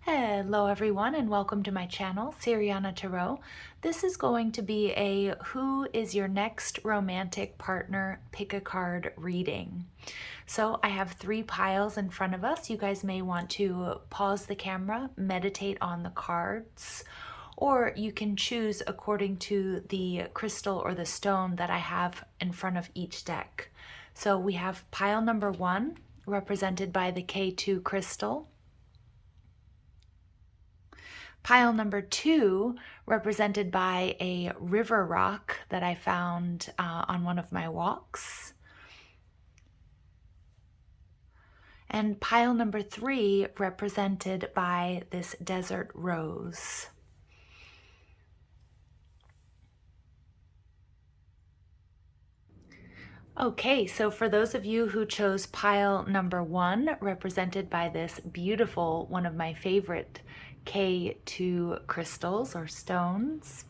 Hello everyone and welcome to my channel, Siriana Tarot. This is going to be a who is your next romantic partner pick a card reading. So I have 3 piles in front of us. You guys may want to pause the camera, meditate on the cards, or you can choose according to the crystal or the stone that I have in front of each deck. So we have pile number 1 represented by the K2 crystal. Pile number 2, represented by a river rock that I found on one of my walks. And pile number 3, represented by this desert rose. Okay, so for those of you who chose pile number 1, represented by this beautiful, one of my favorite K2 crystals or stones,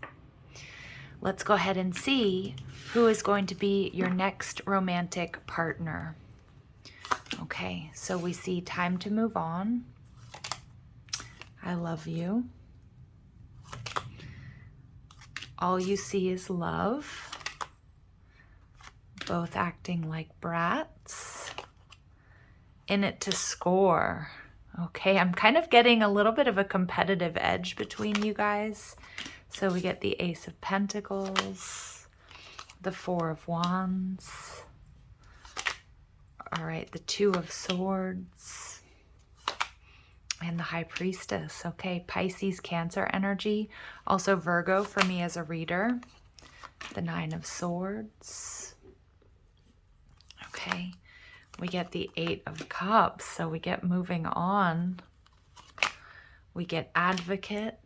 let's go ahead and see who is going to be your next romantic partner. Okay, so we see time to move on. I love you. All you see is love. Both acting like brats. In it to score. Okay, I'm kind of getting a little bit of a competitive edge between you guys. So we get the Ace of Pentacles, the 4 of Wands, all right, the 2 of Swords, and the High Priestess. Okay, Pisces, Cancer energy. Also Virgo for me as a reader. The 9 of Swords. Okay. We get the 8 of Cups, so we get moving on. We get Advocate.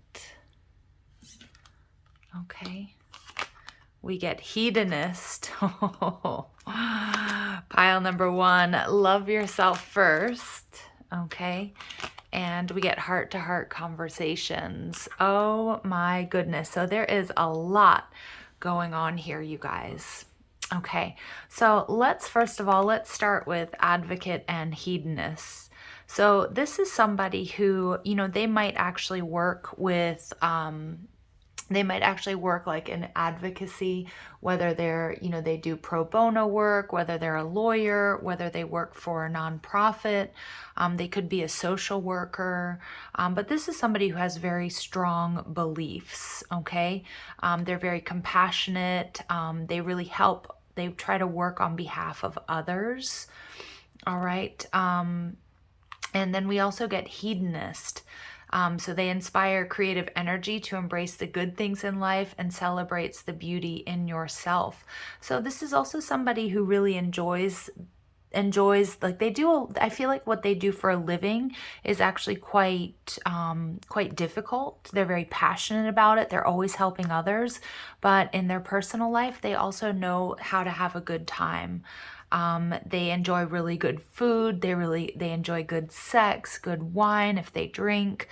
Okay. We get Hedonist. Pile number 1, love yourself first. Okay. And we get heart-to-heart conversations. Oh my goodness. So there is a lot going on here, you guys. Okay, so let's first of all, let's start with Advocate and Hedonist. So this is somebody who, you know, they might actually work with, like in advocacy, whether they're, you know, they do pro bono work, whether they're a lawyer, whether they work for a nonprofit, they could be a social worker, but this is somebody who has very strong beliefs, okay? They're very compassionate, they really help, they try to work on behalf of others, all right? And then we also get Hedonist. So they inspire creative energy to embrace the good things in life and celebrates the beauty in yourself. So this is also somebody who really enjoys like they do. I feel like what they do for a living is actually quite difficult. They're very passionate about it. They're always helping others, but in their personal life, they also know how to have a good time. They enjoy really good food. They enjoy good sex, good wine if they drink.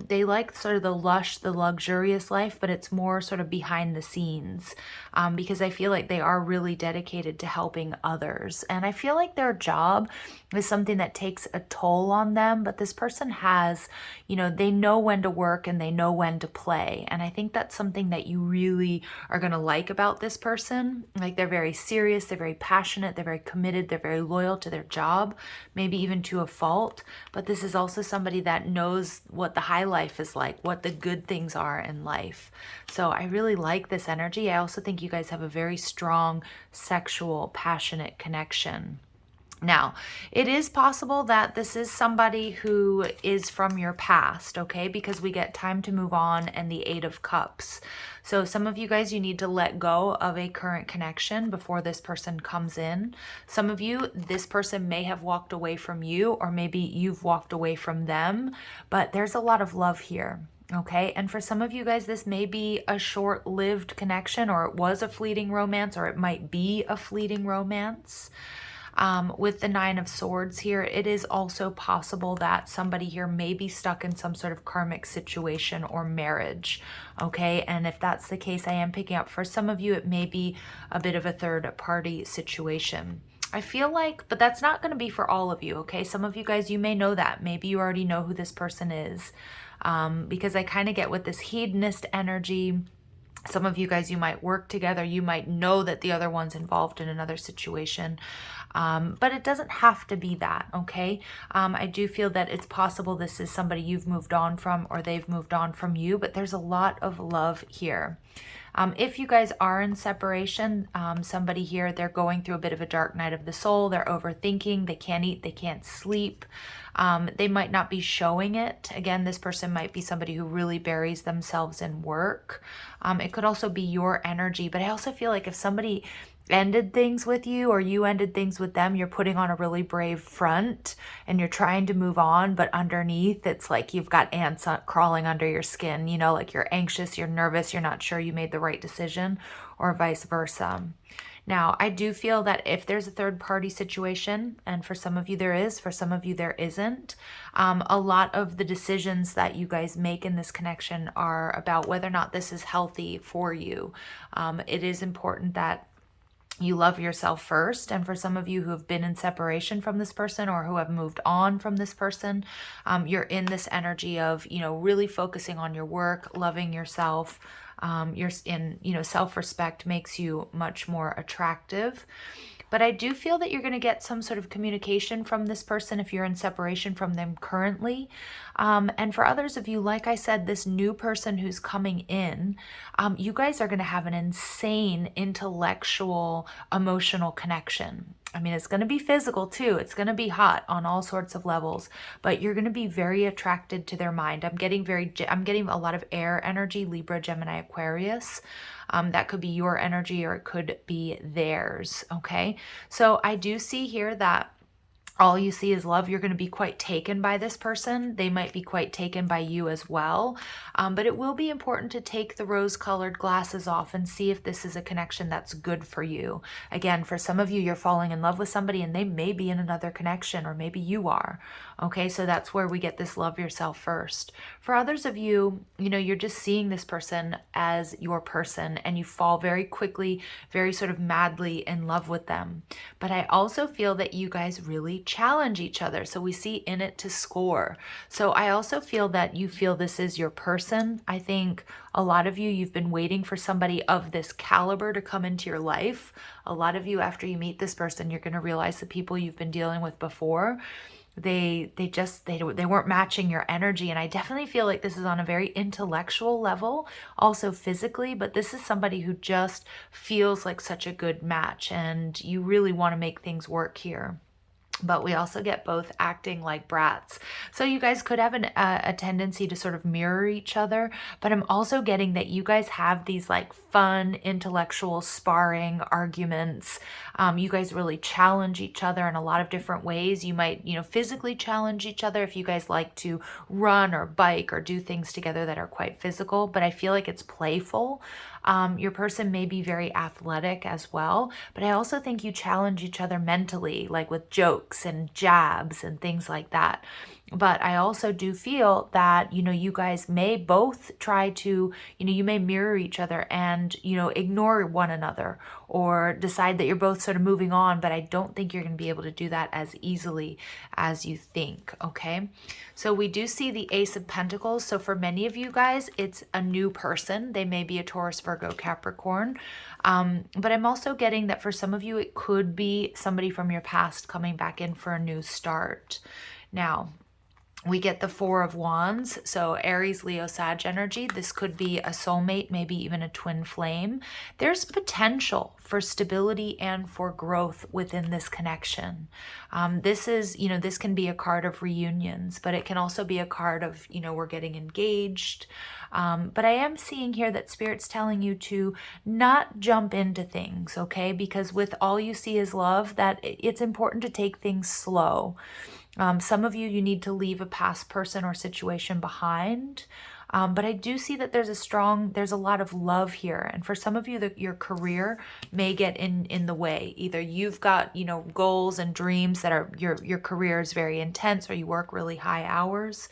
They like sort of the luxurious life, but it's more sort of behind the scenes, because I feel like they are really dedicated to helping others. And I feel like their job is something that takes a toll on them, but this person has, you know, they know when to work and they know when to play. And I think that's something that you really are going to like about this person. Like they're very serious, they're very passionate, they're very committed, they're very loyal to their job, maybe even to a fault. But this is also somebody that knows what the high life is like, what the good things are in life. So I really like this energy. I also think you guys have a very strong sexual, passionate connection. Now, it is possible that this is somebody who is from your past, okay? Because we get time to move on and the 8 of Cups. So some of you guys, you need to let go of a current connection before this person comes in. Some of you, this person may have walked away from you, or maybe you've walked away from them, but there's a lot of love here. Okay, and for some of you guys, this may be a short-lived connection, or it was a fleeting romance, or it might be a fleeting romance. With the 9 of Swords here, it is also possible that somebody here may be stuck in some sort of karmic situation or marriage, okay? And if that's the case, I am picking up for some of you, it may be a bit of a third party situation. I feel like, but that's not going to be for all of you, okay? Some of you guys, you may know that. Maybe you already know who this person is, because I kind of get with this hedonist energy. Some of you guys, you might work together. You might know that the other one's involved in another situation. But it doesn't have to be that, okay? I do feel that it's possible this is somebody you've moved on from or they've moved on from you, but there's a lot of love here. If you guys are in separation, somebody here, they're going through a bit of a dark night of the soul. They're overthinking. They can't eat. They can't sleep. They might not be showing it. Again, this person might be somebody who really buries themselves in work. It could also be your energy. But I also feel like if somebody ended things with you or you ended things with them, you're putting on a really brave front and you're trying to move on, but underneath it's like you've got ants crawling under your skin, you know, like you're anxious, you're nervous, you're not sure you made the right decision, or vice versa. Now, I do feel that if there's a third party situation, and for some of you there is, for some of you there isn't, a lot of the decisions that you guys make in this connection are about whether or not this is healthy for you. It is important that you love yourself first. And for some of you who have been in separation from this person or who have moved on from this person, you're in this energy of, you know, really focusing on your work, loving yourself. You're in, you know, self-respect makes you much more attractive. But I do feel that you're going to get some sort of communication from this person if you're in separation from them currently. And for others of you, like I said, this new person who's coming in, you guys are going to have an insane intellectual, emotional connection. I mean, it's going to be physical too. It's going to be hot on all sorts of levels, but you're going to be very attracted to their mind. I'm getting a lot of air energy, Libra, Gemini, Aquarius. That could be your energy or it could be theirs. Okay. So I do see here that all you see is love. You're going to be quite taken by this person. They might be quite taken by you as well. But it will be important to take the rose-colored glasses off and see if this is a connection that's good for you. Again, for some of you, you're falling in love with somebody and they may be in another connection, or maybe you are. Okay, so that's where we get this love yourself first. For others of you, you know, you're just seeing this person as your person and you fall very quickly, very sort of madly in love with them. But I also feel that you guys really challenge each other. So we see in it to score. So I also feel that you feel this is your person. I think a lot of you, you've been waiting for somebody of this caliber to come into your life. A lot of you, after you meet this person, you're going to realize the people you've been dealing with before, they weren't matching your energy. And I definitely feel like this is on a very intellectual level, also physically, but this is somebody who just feels like such a good match and you really want to make things work here. But we also get both acting like brats. So you guys could have a tendency to sort of mirror each other, but I'm also getting that you guys have these like fun intellectual sparring arguments. You guys really challenge each other in a lot of different ways. You might, you know, physically challenge each other if you guys like to run or bike or do things together that are quite physical, but I feel like it's playful. Your person may be very athletic as well, but I also think you challenge each other mentally, like with jokes and jabs and things like that. But I also do feel that, you know, you guys may both try to, you know, you may mirror each other and, you know, ignore one another or decide that you're both sort of moving on, but I don't think you're going to be able to do that as easily as you think, okay? So we do see the Ace of Pentacles. So for many of you guys, it's a new person. They may be a Taurus, Virgo, Capricorn. But I'm also getting that for some of you, it could be somebody from your past coming back in for a new start. Now, we get the Four of Wands, so Aries, Leo, Sag energy. This could be a soulmate, maybe even a twin flame. There's potential for stability and for growth within this connection. This is, you know, this can be a card of reunions, but it can also be a card of, you know, we're getting engaged. But I am seeing here that Spirit's telling you to not jump into things, okay? Because with all you see is love, that it's important to take things slow. Some of you, you need to leave a past person or situation behind. But I do see that there's a lot of love here. And for some of you, your career may get in the way. Either you've got, you know, goals and dreams that are, your career is very intense, or you work really high hours.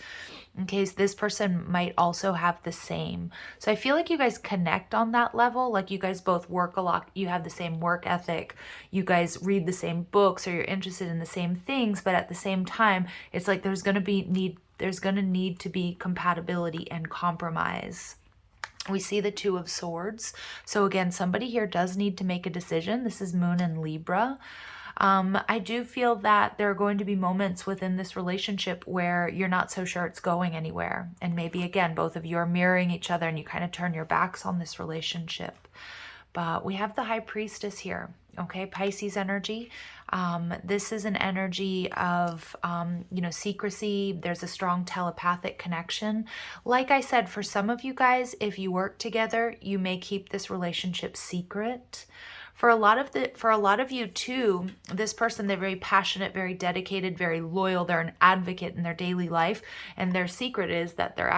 In case this person might also have the same. So I feel like you guys connect on that level. Like you guys both work a lot. You have the same work ethic. You guys read the same books, or you're interested in the same things. But at the same time, it's like there's going to need to be compatibility and compromise. We see the Two of Swords. So again, somebody here does need to make a decision. This is Moon in Libra. I do feel that there are going to be moments within this relationship where you're not so sure it's going anywhere. And maybe, again, both of you are mirroring each other and you kind of turn your backs on this relationship. But we have the High Priestess here, okay? Pisces energy. This is an energy of, you know, secrecy. There's a strong telepathic connection. Like I said, for some of you guys, if you work together, you may keep this relationship secret. For a lot of you too, this person, they're very passionate, very dedicated, very loyal. They're an advocate in their daily life. And their secret is that they're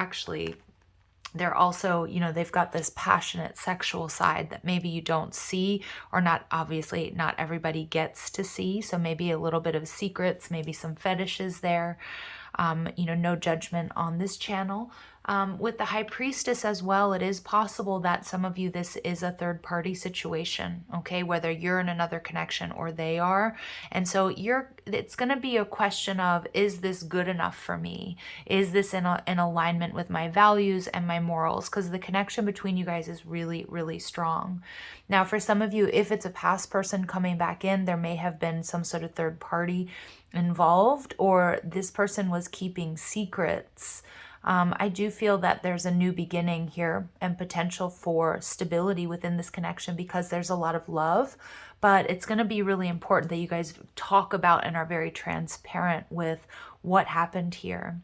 also, you know, they've got this passionate sexual side that maybe you don't see, or not, obviously not everybody gets to see. So maybe a little bit of secrets, maybe some fetishes there. You know, no judgment on this channel. With the High Priestess as well, it is possible that some of you, this is a third party situation, okay? Whether you're in another connection or they are. And so it's going to be a question of, is this good enough for me? Is this in alignment with my values and my morals? Because the connection between you guys is really, really strong. Now, for some of you, if it's a past person coming back in, there may have been some sort of third party involved, or this person was keeping secrets. I do feel that there's a new beginning here and potential for stability within this connection, because there's a lot of love, but it's going to be really important that you guys talk about and are very transparent with what happened here.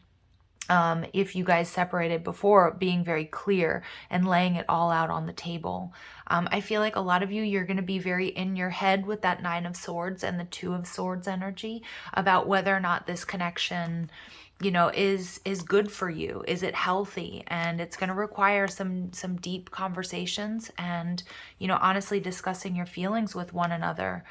If you guys separated before, being very clear and laying it all out on the table. I feel like a lot of you, you're going to be very in your head with that Nine of Swords and the Two of Swords energy about whether or not this connection, you know, is good for you. Is it healthy? And it's going to require some deep conversations and, you know, honestly discussing your feelings with one another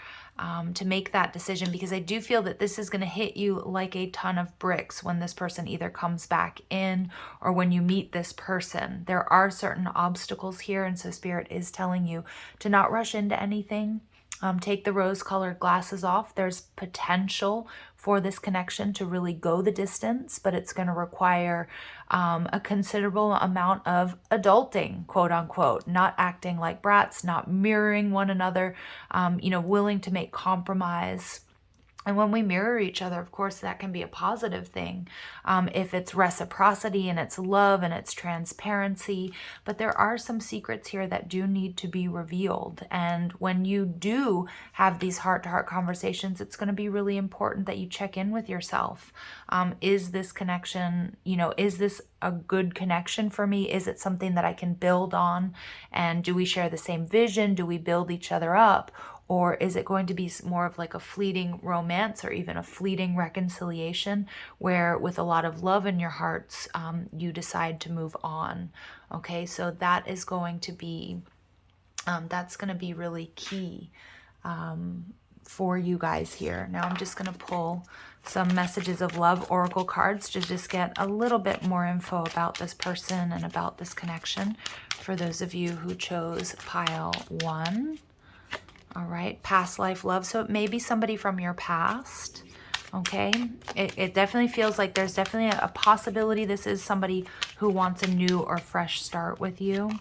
to make that decision, because I do feel that this is going to hit you like a ton of bricks when this person either comes back in or when you meet this person. There are certain obstacles here, and so Spirit is telling you to not rush into anything. Take the rose-colored glasses off. There's potential for this connection to really go the distance, but it's going to require a considerable amount of adulting, quote unquote, not acting like brats, not mirroring one another, you know, willing to make compromise. And when we mirror each other, of course, that can be a positive thing if it's reciprocity and it's love and it's transparency. But there are some secrets here that do need to be revealed. And when you do have these heart-to-heart conversations, it's going to be really important that you check in with yourself. Is this connection, you know, is this a good connection for me? Is it something that I can build on? And do we share the same vision? Do we build each other up? Or is it going to be more of like a fleeting romance or even a fleeting reconciliation where with a lot of love in your hearts, you decide to move on? Okay, so that is going to be, that's going to be really key for you guys here. Now I'm just going to pull some messages of love oracle cards to just get a little bit more info about this person and about this connection for those of you who chose pile 1. All right, past life love. So it may be somebody from your past, okay? It definitely feels like there's definitely a possibility this is somebody who wants a new or fresh start with you.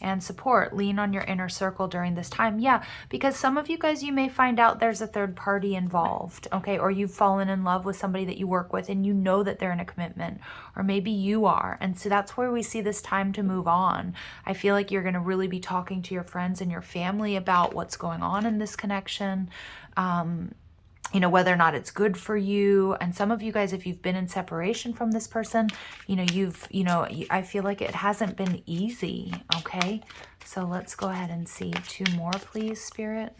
And support, lean on your inner circle during this time. Yeah, because some of you guys, you may find out there's a third party involved, okay? Or you've fallen in love with somebody that you work with and you know that they're in a commitment, or maybe you are. And so that's where we see this time to move on. I feel like you're going to really be talking to your friends and your family about what's going on in this connection. You know, whether or not it's good for you. And some of you guys, if you've been in separation from this person, you know, I feel like it hasn't been easy, okay? So let's go ahead and see 2 more, please, Spirit.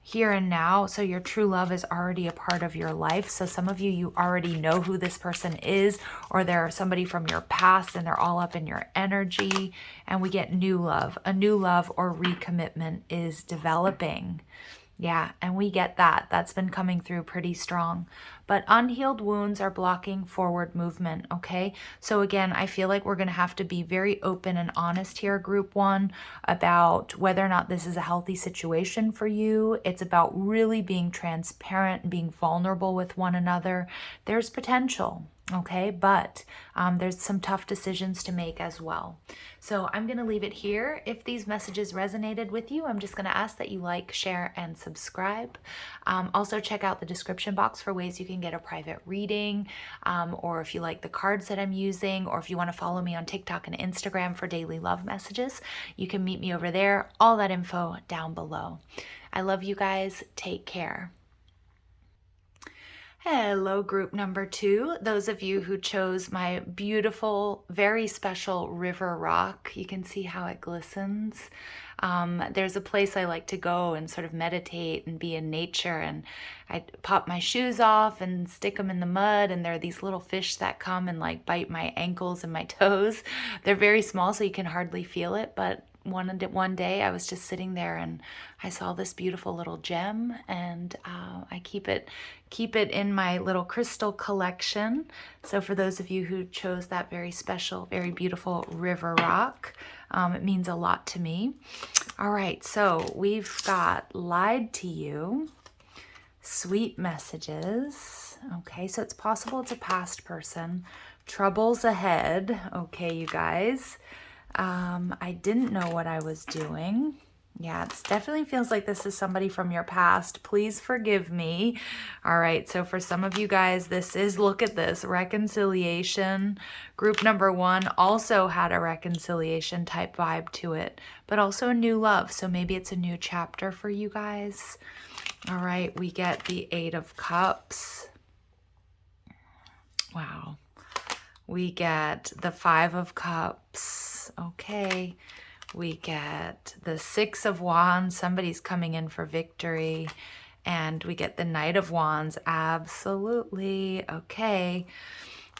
here and now. So your true love is already a part of your life. So some of you, you already know who this person is, or they're somebody from your past and they're all up in your energy. And we get new love. A new love or recommitment is developing. Yeah, and we get that. That's been coming through pretty strong. But unhealed wounds are blocking forward movement, okay? So again, I feel like we're going to have to be very open and honest here, group one, about whether or not this is a healthy situation for you. It's about really being transparent and being vulnerable with one another. There's potential, okay? But there's some tough decisions to make as well. So I'm going to leave it here. If these messages resonated with you, I'm just going to ask that you like, share, and subscribe. Also check out the description box for ways you can get a private reading, or if you like the cards that I'm using, or if you want to follow me on TikTok and Instagram for daily love messages, you can meet me over there. All that info down below. I love you guys. Take care. Hello, group number 2. Those of you who chose my beautiful, very special river rock. You can see how it glistens. There's a place I like to go and sort of meditate and be in nature, and I pop my shoes off and stick them in the mud, and there are these little fish that come and like bite my ankles and my toes. They're very small, so you can hardly feel it, but one day I was just sitting there and I saw this beautiful little gem, and I keep it in my little crystal collection. So for those of you who chose that very special, very beautiful river rock, it means a lot to me. All right, so we've got lied to you, sweet messages. Okay, so it's possible it's a past person. Troubles ahead. Okay, you guys. I didn't know what I was doing. Yeah, it definitely feels like this is somebody from your past. Please forgive me. All right, so for some of you guys, this is, look at this, reconciliation. Group number 1 also had a reconciliation type vibe to it, but also a new love. So maybe it's a new chapter for you guys. All right, we get the 8 of Cups. Wow. We get the 5 of Cups. Okay. We get the 6 of Wands. Somebody's coming in for victory. And we get the Knight of Wands. Absolutely. Okay.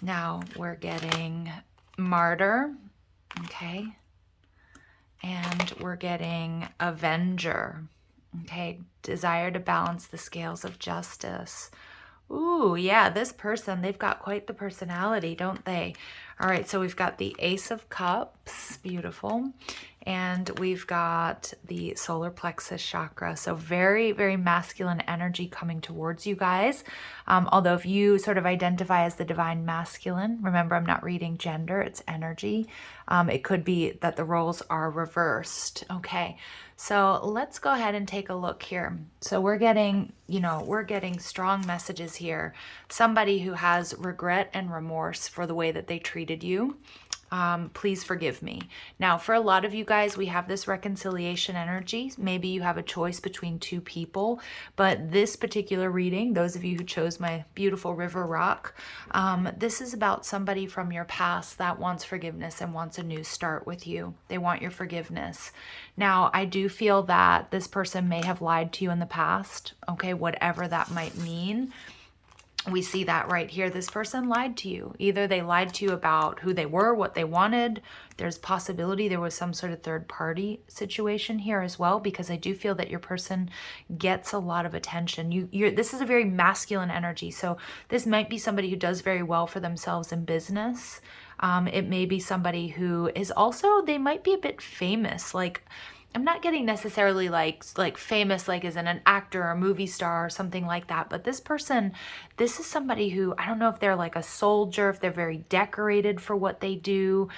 Now we're getting Martyr. Okay. And we're getting Avenger. Okay. Desire to balance the scales of justice. Ooh, yeah, this person, they've got quite the personality, don't they? All right, so we've got the Ace of Cups, beautiful. And we've got the solar plexus chakra. So very, very masculine energy coming towards you guys. Although if you sort of identify as the divine masculine, remember I'm not reading gender, it's energy. It could be that the roles are reversed. Okay, so let's go ahead and take a look here. So we're getting, we're getting strong messages here. Somebody who has regret and remorse for the way that they treated you. Please forgive me. Now, for a lot of you guys, we have this reconciliation energy. Maybe you have a choice between 2 people, but this particular reading, those of you who chose my beautiful river rock, this is about somebody from your past that wants forgiveness and wants a new start with you. They want your forgiveness. Now, I do feel that this person may have lied to you in the past, okay, whatever that might mean. We see that right here. This person lied to you. Either they lied to you about who they were, what they wanted. There's possibility there was some sort of third party situation here as well, because I do feel that your person gets a lot of attention. This is a very masculine energy. So this might be somebody who does very well for themselves in business. It may be somebody who is also, they might be a bit famous. Like, I'm not getting necessarily like famous, like as in an actor or a movie star or something like that. But this person, this is somebody who, I don't know if they're like a soldier, if they're very decorated for what they do.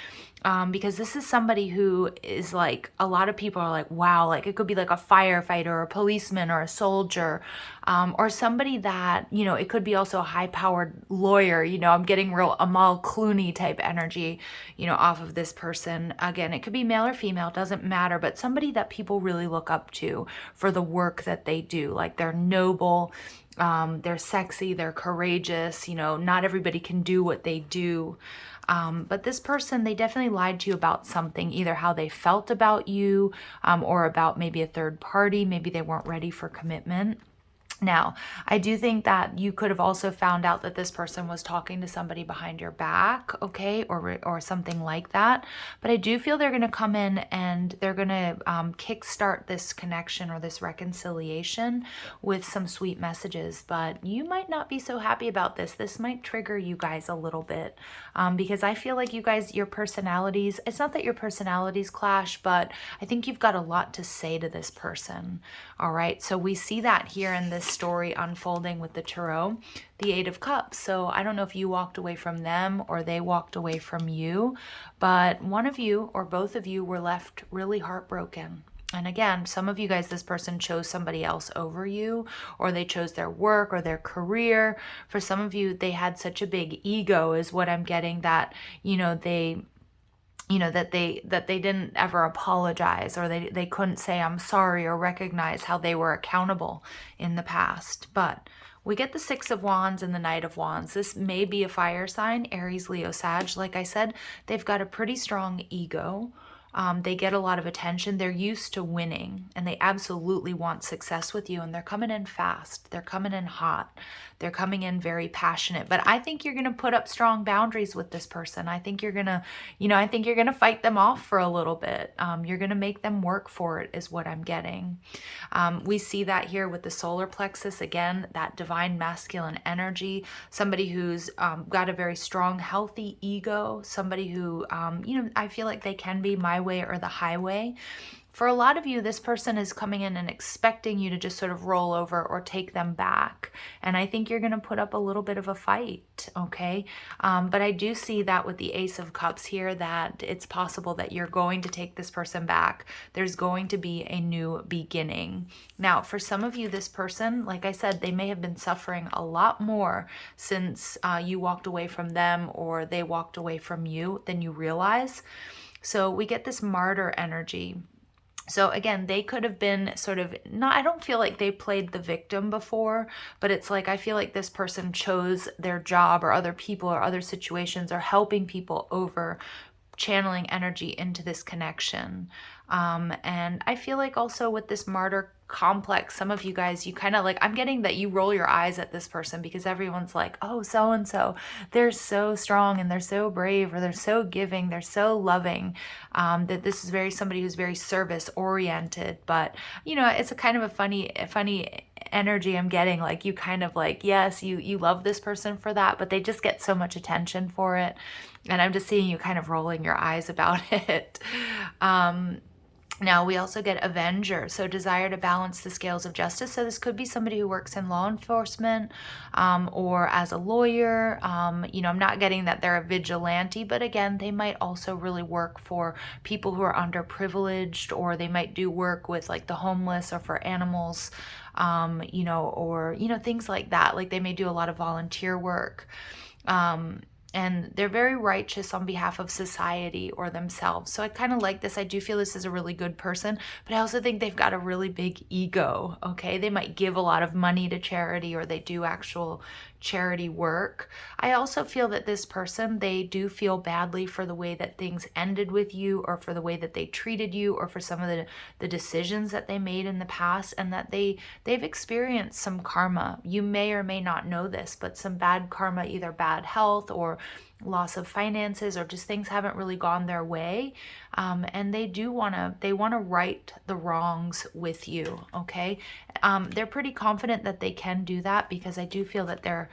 Because this is somebody who is like, a lot of people are like, wow, like it could be like a firefighter or a policeman or a soldier, or somebody that, it could be also a high-powered lawyer. I'm getting real Amal Clooney type energy, off of this person. Again, it could be male or female, doesn't matter, but somebody somebody that people really look up to for the work that they do. Like they're noble, they're sexy, they're courageous, you know, not everybody can do what they do. But this person, they definitely lied to you about something, either how they felt about you, or about maybe a third party. Maybe they weren't ready for commitment. Now, I do think that you could have also found out that this person was talking to somebody behind your back, okay, or something like that. But I do feel they're going to come in and they're going to kickstart this connection or this reconciliation with some sweet messages. But you might not be so happy about this. This might trigger you guys a little bit, because I feel like you guys, your personalities, it's not that your personalities clash, but I think you've got a lot to say to this person. All right, so we see that here in this story unfolding with the Tarot, the Eight of Cups. So I don't know if you walked away from them or they walked away from you, but one of you or both of you were left really heartbroken. And again, some of you guys, this person chose somebody else over you, or they chose their work or their career. For some of you, they had such a big ego is what I'm getting, that, you know, that they didn't ever apologize, or they couldn't say I'm sorry or recognize how they were accountable in the past. But we get the Six of Wands and the Knight of Wands. This may be a fire sign, Aries, Leo, Sag. Like I said, they've got a pretty strong ego. They get a lot of attention. They're used to winning, and they absolutely want success with you. And they're coming in fast. They're coming in hot. They're coming in very passionate. But I think you're going to put up strong boundaries with this person. I think you're going to, I think you're going to fight them off for a little bit. You're going to make them work for it, is what I'm getting. We see that here with the solar plexus. Again, that divine masculine energy. Somebody who's got a very strong, healthy ego. Somebody who, I feel like they can be my way or the highway. For a lot of you, this person is coming in and expecting you to just sort of roll over or take them back. And I think you're going to put up a little bit of a fight, okay? But I do see that with the Ace of Cups here, that it's possible that you're going to take this person back. There's going to be a new beginning. Now, for some of you, this person, like I said, they may have been suffering a lot more since you walked away from them or they walked away from you than you realize. So we get this martyr energy. So again, they could have been sort of not, I don't feel like they played the victim before, but it's like, I feel like this person chose their job or other people or other situations or helping people over channeling energy into this connection. And I feel like also with this martyr complex, some of you guys, you kind of like, I'm getting that you roll your eyes at this person because everyone's like, oh, so-and-so, they're so strong and they're so brave, or they're so giving, they're so loving, that this is somebody who's very service oriented. But, it's a kind of a funny energy I'm getting. Like, you kind of like, yes, you love this person for that, but they just get so much attention for it. And I'm just seeing you kind of rolling your eyes about it. Now, we also get Avenger, so desire to balance the scales of justice. So this could be somebody who works in law enforcement or as a lawyer. I'm not getting that they're a vigilante, but again, they might also really work for people who are underprivileged, or they might do work with like the homeless or for animals, or things like that. Like they may do a lot of volunteer work. And they're very righteous on behalf of society or themselves. So I kind of like this. I do feel this is a really good person, but I also think they've got a really big ego, okay? They might give a lot of money to charity, or they do actual charity work. I also feel that this person, they do feel badly for the way that things ended with you, or for the way that they treated you, or for some of the decisions that they made in the past, and that they've experienced some karma. You may or may not know this, but some bad karma, either bad health or loss of finances, or just things haven't really gone their way, and they want to right the wrongs with you, okay? They're pretty confident that they can do that, because I do feel that they're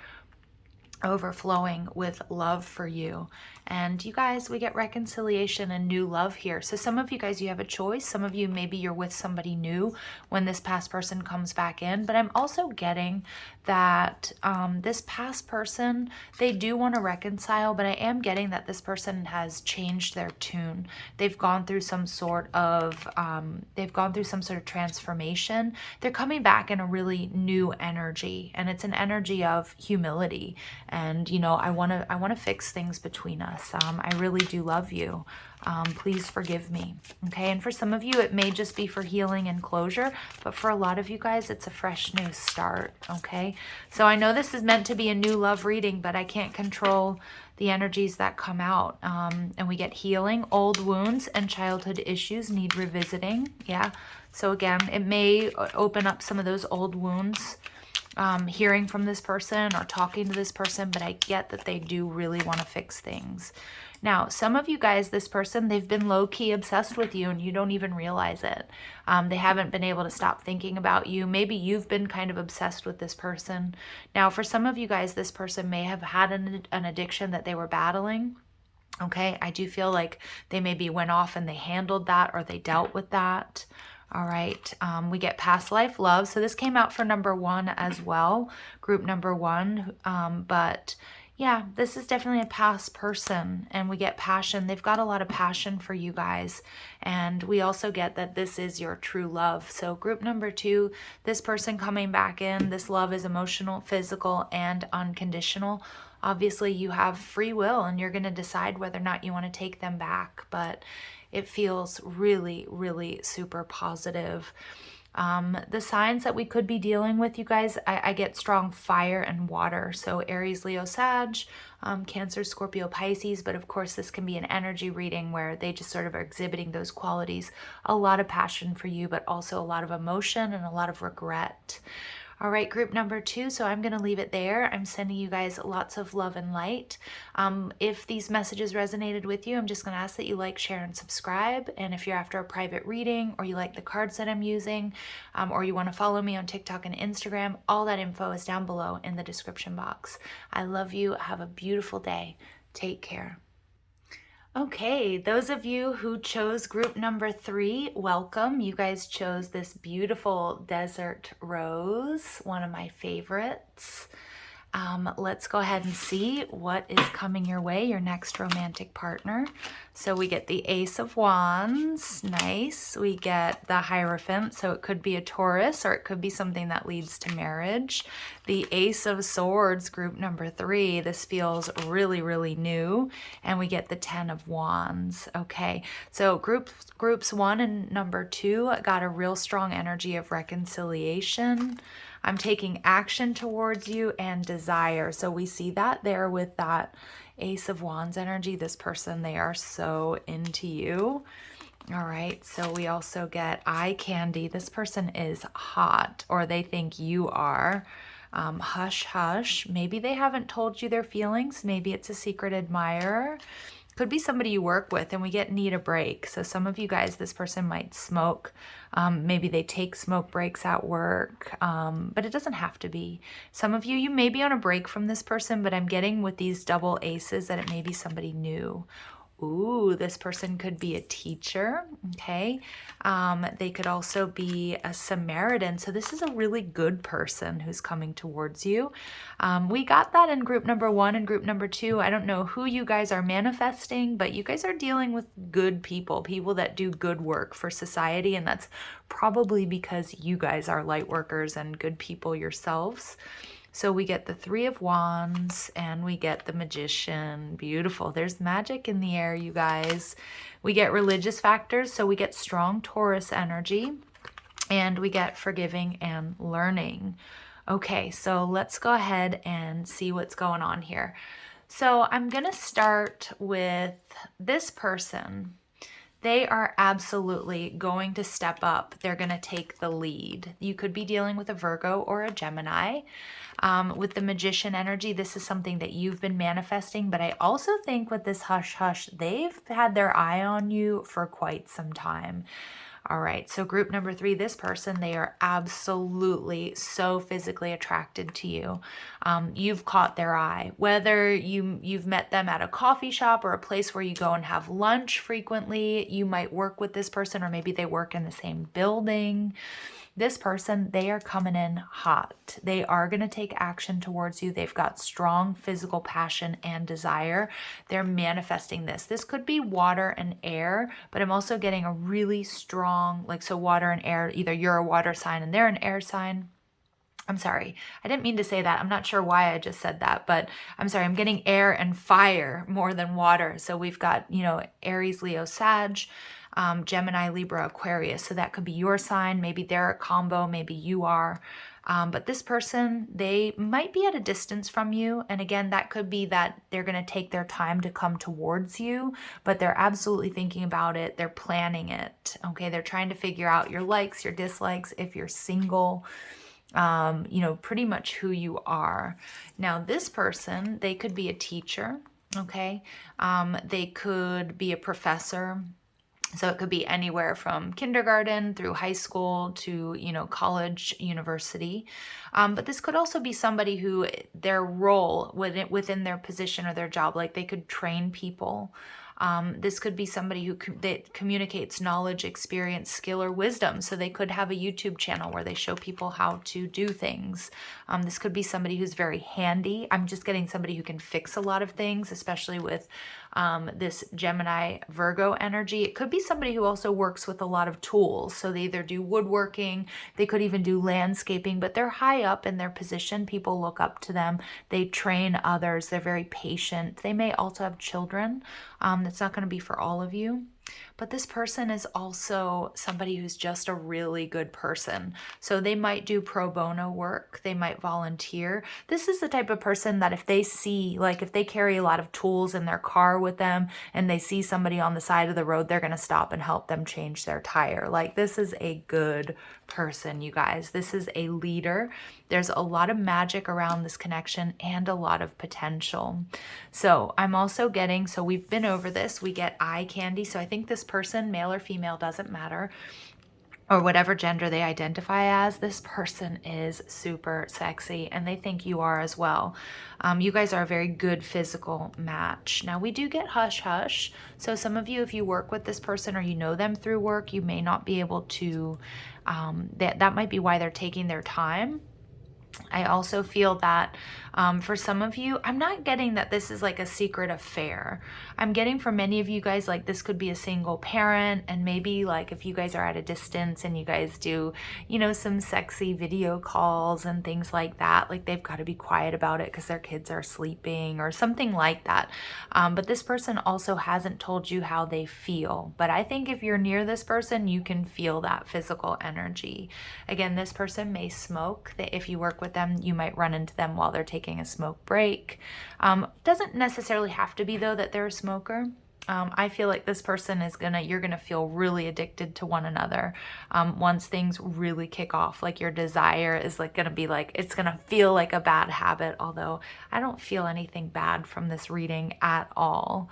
overflowing with love for you. And you guys, we get reconciliation and new love here. So some of you guys, you have a choice. Some of you, maybe you're with somebody new when this past person comes back in. But I'm also getting that this past person, they do want to reconcile, but I am getting that this person has changed their tune. They've gone through some sort of transformation. They're coming back in a really new energy, and it's an energy of humility. And, you know, I want to fix things between us. I really do love you. Please forgive me. Okay. And for some of you, it may just be for healing and closure, but for a lot of you guys, it's a fresh new start. Okay. So I know this is meant to be a new love reading, but I can't control the energies that come out. And we get healing, old wounds and childhood issues need revisiting. Yeah. So again, it may open up some of those old wounds, hearing from this person or talking to this person, but I get that they do really want to fix things. Now, some of you guys, this person, they've been low-key obsessed with you and you don't even realize it. They haven't been able to stop thinking about you. Maybe you've been kind of obsessed with this person. Now, for some of you guys, this person may have had an addiction that they were battling. Okay, I do feel like they maybe went off and they handled that or they dealt with that. All right, we get past life love. So this came out for number 1 as well, group number 1. But yeah, this is definitely a past person, and we get passion. They've got a lot of passion for you guys. And we also get that this is your true love. So group number 2, this person coming back in, this love is emotional, physical, and unconditional. Obviously, you have free will and you're going to decide whether or not you want to take them back. But it feels really, really super positive. The signs that we could be dealing with, you guys, I get strong fire and water. So Aries, Leo, Sag, Cancer, Scorpio, Pisces. But of course, this can be an energy reading where they just sort of are exhibiting those qualities. A lot of passion for you, but also a lot of emotion and a lot of regret. All right, group number 2, so I'm going to leave it there. I'm sending you guys lots of love and light. If these messages resonated with you, I'm just going to ask that you like, share, and subscribe. And if you're after a private reading or you like the cards that I'm using, or you want to follow me on TikTok and Instagram, all that info is down below in the description box. I love you. Have a beautiful day. Take care. Okay, those of you who chose group number 3, welcome. You guys chose this beautiful desert rose, one of my favorites. Let's go ahead and see what is coming your way, your next romantic partner. So we get the Ace of Wands, nice. We get the Hierophant, so it could be a Taurus or it could be something that leads to marriage. The Ace of Swords, group number 3, this feels really, really new. And we get the 10 of Wands, okay. So groups 1 and number 2 got a real strong energy of reconciliation. I'm taking action towards you and desire. So we see that there with that Ace of Wands energy. This person, they are so into you. All right, so we also get eye candy. This person is hot, or they think you are. Hush, hush. Maybe they haven't told you their feelings. Maybe it's a secret admirer. Could be somebody you work with, and we get need a break. So some of you guys, this person might smoke. Maybe they take smoke breaks at work, but it doesn't have to be. Some of you, you may be on a break from this person, but I'm getting with these double aces that it may be somebody new. Ooh, this person could be a teacher, okay? They could also be a Samaritan. So this is a really good person who's coming towards you. We got that in group number 1 and group number 2. I don't know who you guys are manifesting, but you guys are dealing with good people, people that do good work for society, and that's probably because you guys are light workers and good people yourselves. So we get the 3 of Wands and we get the Magician. Beautiful. There's magic in the air, you guys. We get religious factors. So we get strong Taurus energy and we get forgiving and learning. Okay, so let's go ahead and see what's going on here. So I'm going to start with this person. They are absolutely going to step up. They're going to take the lead. You could be dealing with a Virgo or a Gemini. With the Magician energy, this is something that you've been manifesting, but I also think with this hush hush, they've had their eye on you for quite some time. All right, so group number 3, this person, they are absolutely so physically attracted to you. You've caught their eye. Whether you've met them at a coffee shop or a place where you go and have lunch frequently, you might work with this person, or maybe they work in the same building. This person, they are coming in hot. They are going to take action towards you. They've got strong physical passion and desire. They're manifesting this. This could be water and air, but I'm also getting a really strong, like, so water and air, either you're a water sign and they're an air sign. I'm sorry, I didn't mean to say that. I'm not sure why I just said that, but I'm sorry, I'm getting air and fire more than water. So we've got, Aries, Leo, Sag, Gemini, Libra, Aquarius. So that could be your sign. Maybe they're a combo, maybe you are. But this person, they might be at a distance from you. And again, that could be that they're going to take their time to come towards you, but they're absolutely thinking about it. They're planning it. Okay. They're trying to figure out your likes, your dislikes, if you're single, pretty much who you are. Now, this person, they could be a teacher. Okay. They could be a professor. So it could be anywhere from kindergarten through high school to, college, university. But this could also be somebody who their role within their position or their job, like they could train people. This could be somebody that communicates knowledge, experience, skill, or wisdom. So they could have a YouTube channel where they show people how to do things. This could be somebody who's very handy. I'm just getting somebody who can fix a lot of things, especially with this Gemini Virgo energy. It could be somebody who also works with a lot of tools. So they either do woodworking, they could even do landscaping, but they're high up in their position. People look up to them. They train others. They're very patient. They may also have children. That's not going to be for all of you. But this person is also somebody who's just a really good person. So they might do pro bono work. They might volunteer. This is the type of person that if they see, like if they carry a lot of tools in their car with them and they see somebody on the side of the road, they're going to stop and help them change their tire. Like this is a good person, you guys. This is a leader. There's a lot of magic around this connection and a lot of potential. So I'm also getting, so we've been over this, we get eye candy. So I think this person, male or female, doesn't matter, or whatever gender they identify as, this person is super sexy and they think you are as well. You guys are a very good physical match. Now we do get hush hush. So some of you, if you work with this person or you know them through work, you may not be able to, that might be why they're taking their time. I also feel that for some of you, I'm not getting that this is like a secret affair. I'm getting for many of you guys, like this could be a single parent, and maybe like if you guys are at a distance and you guys do, some sexy video calls and things like that, like they've got to be quiet about it because their kids are sleeping or something like that. But this person also hasn't told you how they feel. But I think if you're near this person, you can feel that physical energy. Again, this person may smoke. If you work with them, you might run into them while they're taking a smoke break. Doesn't necessarily have to be though that they're a smoker. I feel like this person is you're gonna feel really addicted to one another once things really kick off. Like your desire is gonna be it's gonna feel like a bad habit, although I don't feel anything bad from this reading at all.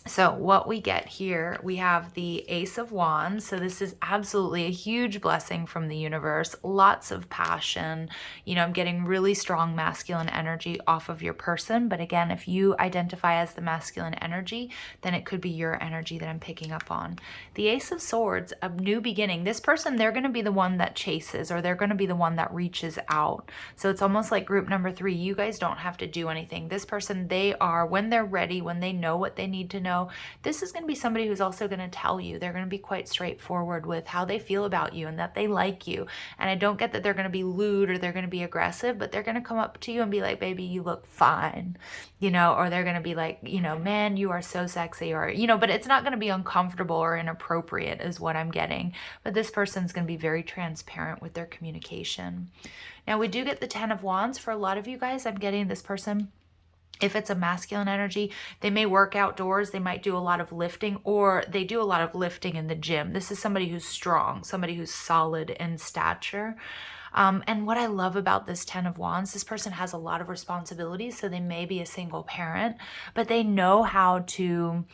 So what we get here, we have the Ace of Wands. So this is absolutely a huge blessing from the universe. Lots of passion. I'm getting really strong masculine energy off of your person. But again, if you identify as the masculine energy, then it could be your energy that I'm picking up on. The Ace of Swords, a new beginning. This person, they're going to be the one that chases, or they're going to be the one that reaches out. So it's almost like group number 3. You guys don't have to do anything. This person, they are, when they're ready, when they know what they need to know, this is going to be somebody who's also going to tell you. They're going to be quite straightforward with how they feel about you and that they like you. And I don't get that they're going to be lewd or they're going to be aggressive, but they're going to come up to you and be like, baby, you look fine, or they're going to be like, man, you are so sexy, or, but it's not going to be uncomfortable or inappropriate is what I'm getting. But this person's going to be very transparent with their communication. Now we do get the 10 of Wands. For a lot of you guys, I'm getting this person, if it's a masculine energy, they may work outdoors, they might do a lot of lifting, or they do a lot of lifting in the gym. This is somebody who's strong, somebody who's solid in stature. And what I love about this 10 of Wands, this person has a lot of responsibilities, so they may be a single parent, but they know how to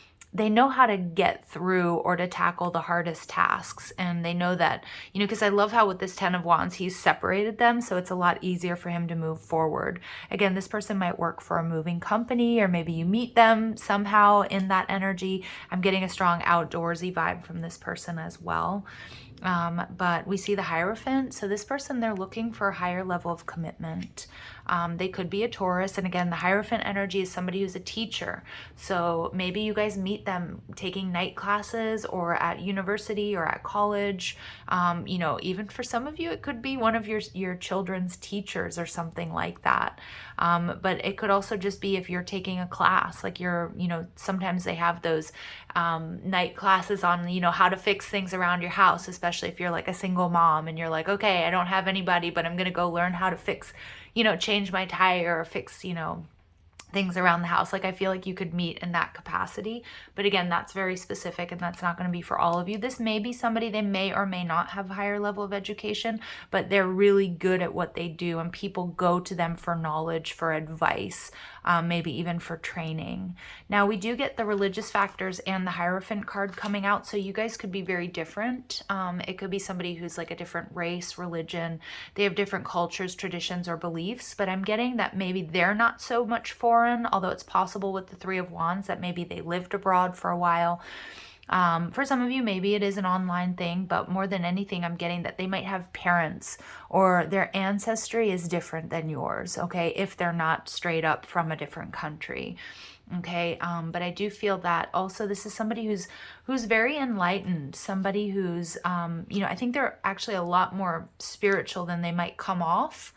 get through or to tackle the hardest tasks. And they know that, because I love how with this 10 of Wands, he's separated them. So it's a lot easier for him to move forward. Again, this person might work for a moving company, or maybe you meet them somehow in that energy. I'm getting a strong outdoorsy vibe from this person as well. But we see the Hierophant. So this person, they're looking for a higher level of commitment. They could be a Taurus. And again, the Hierophant energy is somebody who's a teacher. So maybe you guys meet them taking night classes or at university or at college. You know, even for some of you, it could be one of your children's teachers or something like that. But it could also just be if you're taking a class, like you know, sometimes they have those night classes on, you know, how to fix things around your house, especially if you're like a single mom and you're like, okay, I don't have anybody, but I'm going to go learn how to fix, you know, change my tire or fix, you know, things around the house. Like I feel like you could meet in that capacity, but again, that's very specific and that's not going to be for all of you. This may be somebody, they may or may not have a higher level of education, but they're really good at what they do and people go to them for knowledge, for advice, maybe even for training. Now we do get the religious factors and the Hierophant card coming out, so you guys could be very different. It could be somebody who's like a different race, religion, they have different cultures, traditions, or beliefs, but I'm getting that maybe they're not so much foreign, although it's possible with the Three of Wands that maybe they lived abroad for a while. For some of you, maybe it is an online thing, but more than anything, I'm getting that they might have parents or their ancestry is different than yours, okay, if they're not straight up from a different country. Okay, but I do feel that also this is somebody who's very enlightened, somebody who's, you know, I think they're actually a lot more spiritual than they might come off.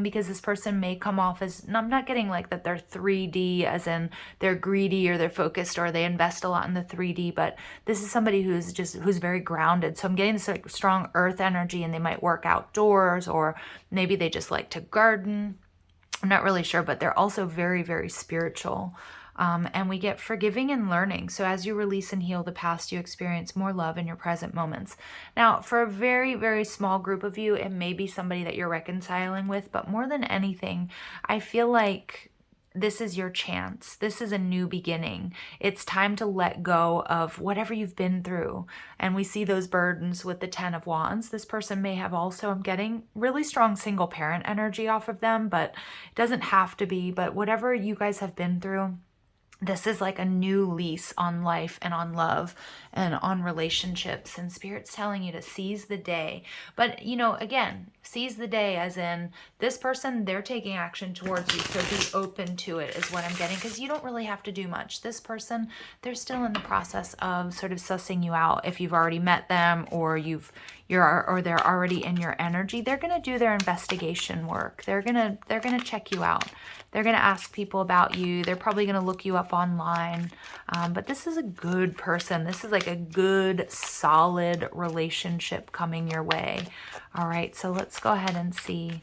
Because this person may come off as, I'm not getting like that they're 3D as in they're greedy or they're focused or they invest a lot in the 3D, but this is somebody who's very grounded. So I'm getting this like strong earth energy and they might work outdoors or maybe they just like to garden. I'm not really sure, but they're also very, very spiritual. And we get forgiving and learning. So as you release and heal the past, you experience more love in your present moments. Now, for a very, very small group of you, it may be somebody that you're reconciling with, but more than anything, I feel like this is your chance. This is a new beginning. It's time to let go of whatever you've been through. And we see those burdens with the Ten of Wands. This person may have also, I'm getting really strong single parent energy off of them, but it doesn't have to be. But whatever you guys have been through, this is like a new lease on life and on love and on relationships, and Spirit's telling you to seize the day. But, you know, again, seize the day as in this person, they're taking action towards you. So be open to it is what I'm getting, because you don't really have to do much. This person, they're still in the process of sort of sussing you out. If you've already met them or they're already in your energy, they're going to do their investigation work. They're going to check you out. They're going to ask people about you. They're probably going to look you up online. But this is a good person. This is like a good, solid relationship coming your way. All right, so let's go ahead and see.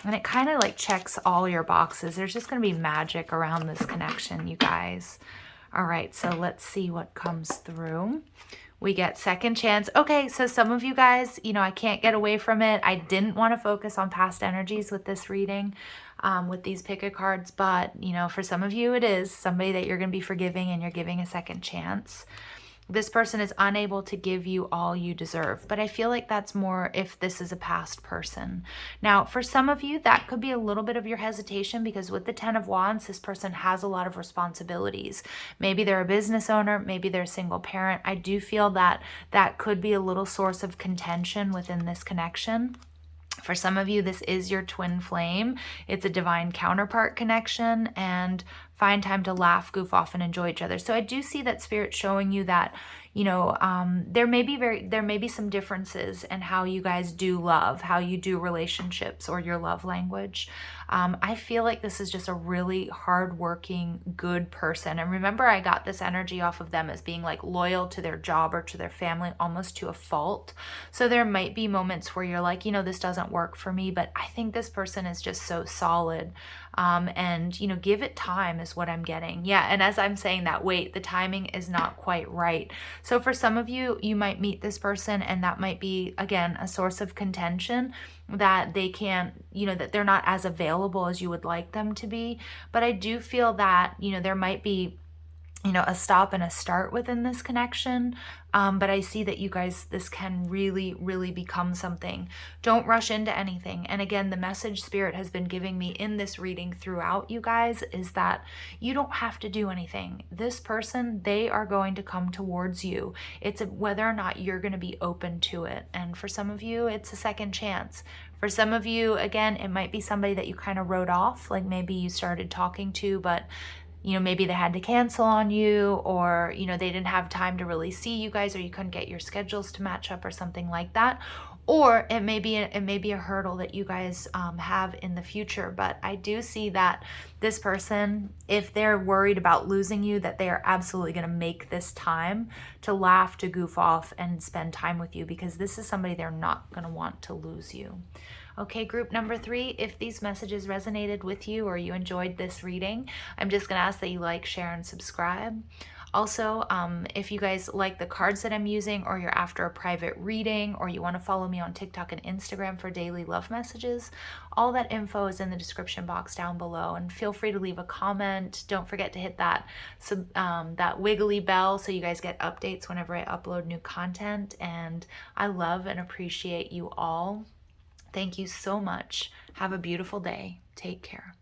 And it kind of like checks all your boxes. There's just going to be magic around this connection, you guys. All right, so let's see what comes through. We get second chance. Okay, so some of you guys, you know, I can't get away from it. I didn't want to focus on past energies with this reading, with these pick a cards, but, you know, for some of you, it is somebody that you're going to be forgiving and you're giving a second chance. This person is unable to give you all you deserve, but I feel like that's more if this is a past person. Now, for some of you, that could be a little bit of your hesitation because with the Ten of Wands, this person has a lot of responsibilities. Maybe they're a business owner, maybe they're a single parent. I do feel that that could be a little source of contention within this connection. For some of you, this is your twin flame. It's a divine counterpart connection, and find time to laugh, goof off, and enjoy each other. So I do see that Spirit showing you that, you know, there may be some differences in how you guys do love, how you do relationships, or your love language. I feel like this is just a really hardworking, good person. And remember, I got this energy off of them as being like loyal to their job or to their family, almost to a fault. So there might be moments where you're like, you know, this doesn't work for me, but I think this person is just so solid. And, you know, give it time is what I'm getting. Yeah, and as I'm saying that, wait, the timing is not quite right. So for some of you, you might meet this person and that might be, again, a source of contention that they can't, you know, that they're not as available as you would like them to be. But I do feel that, you know, there might be a stop and a start within this connection. But I see that you guys, this can really, really become something. Don't rush into anything. And again, the message Spirit has been giving me in this reading throughout, you guys, is that you don't have to do anything. This person, they are going to come towards you. It's whether or not you're going to be open to it. And for some of you, it's a second chance. For some of you, again, it might be somebody that you kind of wrote off, like maybe you started talking to, but maybe they had to cancel on you, or, they didn't have time to really see you guys, or you couldn't get your schedules to match up or something like that. Or it may be a hurdle that you guys have in the future. But I do see that this person, if they're worried about losing you, that they are absolutely going to make this time to laugh, to goof off, and spend time with you, because this is somebody they're not going to want to lose you. Okay, group number 3, if these messages resonated with you or you enjoyed this reading, I'm just going to ask that you like, share, and subscribe. Also, if you guys like the cards that I'm using, or you're after a private reading, or you want to follow me on TikTok and Instagram for daily love messages, all that info is in the description box down below. And feel free to leave a comment. Don't forget to hit that wiggly bell so you guys get updates whenever I upload new content. And I love and appreciate you all. Thank you so much. Have a beautiful day. Take care.